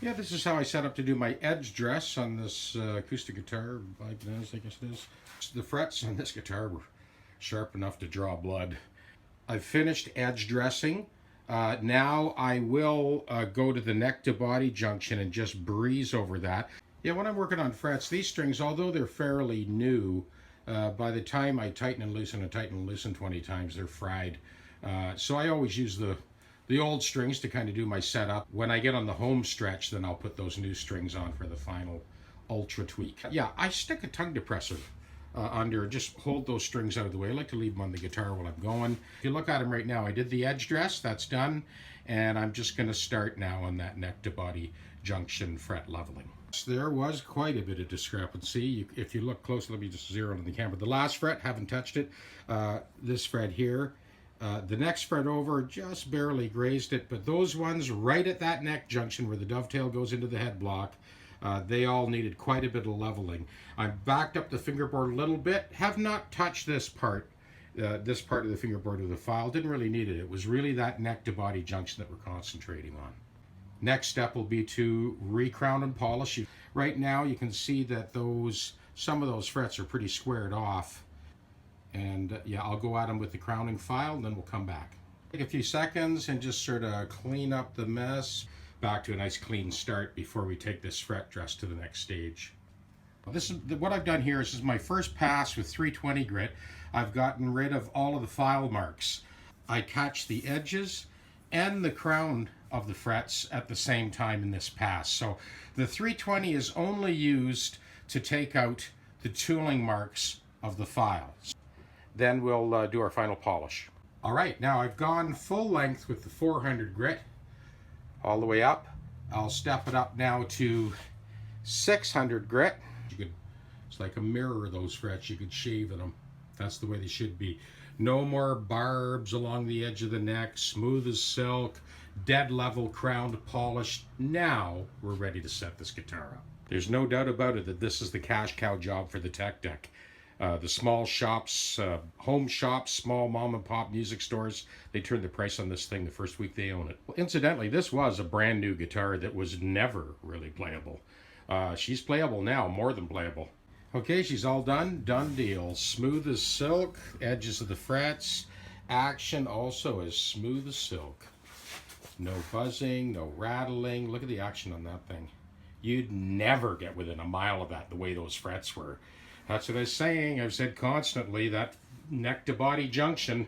Yeah, this is how I set up to do my edge dress on this acoustic guitar, Ibanez, I guess it is. The frets on this guitar were sharp enough to draw blood. I've finished edge dressing. Now I will go to the neck to body junction and just breeze over that. Yeah, when I'm working on frets, these strings, although they're fairly new, by the time I tighten and loosen 20 times, they're fried. So I always use the old strings to kind of do my setup. When I get on the home stretch, then I'll put those new strings on for the final ultra tweak. Yeah, I stick a tongue depressor under, just hold those strings out of the way. I like to leave them on the guitar while I'm going. If you look at them right now, I did the edge dress, that's done, and I'm just going to start now on that neck to body junction fret leveling. There was quite a bit of discrepancy. If you look close, let me just zero in the camera. The last fret, haven't touched it. This fret here. The next fret over just barely grazed it, but those ones right at that neck junction where the dovetail goes into the head block, they all needed quite a bit of leveling. I backed up the fingerboard a little bit, have not touched this part of the fingerboard of the file, didn't really need it. It was really that neck to body junction that we're concentrating on. Next step will be to recrown and polish. Right now you can see that some of those frets are pretty squared off. And yeah, I'll go at them with the crowning file and then we'll come back. Take a few seconds and just sort of clean up the mess. Back to a nice clean start before we take this fret dress to the next stage. This is what I've done here. This is my first pass with 320 grit. I've gotten rid of all of the file marks. I catch the edges and the crown of the frets at the same time in this pass. So the 320 is only used to take out the tooling marks of the file. Then we'll do our final polish. All right, now I've gone full length with the 400 grit all the way up. I'll step it up now to 600 grit. It's like a mirror, those frets. You could shave them. That's the way they should be. No more barbs along the edge of the neck, smooth as silk, dead level, crowned, polished. Now we're ready to set this guitar up. There's no doubt about it that this is the cash cow job for the Tech Deck. The small shops, home shops, small mom and pop music stores, they turn the price on this thing the first week they own it. Well, incidentally, this was a brand new guitar that was never really playable. She's playable now, more than playable. Okay, she's all done. Done deal. Smooth as silk, edges of the frets. Action also as smooth as silk. No buzzing, no rattling. Look at the action on that thing. You'd never get within a mile of that the way those frets were. That's what I was saying. I've said constantly, that neck to body junction,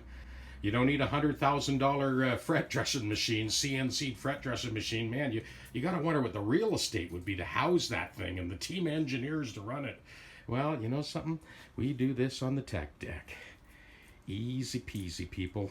you don't need a $100,000 fret dressing machine, CNC fret dressing machine. Man, you got to wonder what the real estate would be to house that thing and the team engineers to run it. Well, you know something? We do this on the Tech Deck. Easy peasy, people.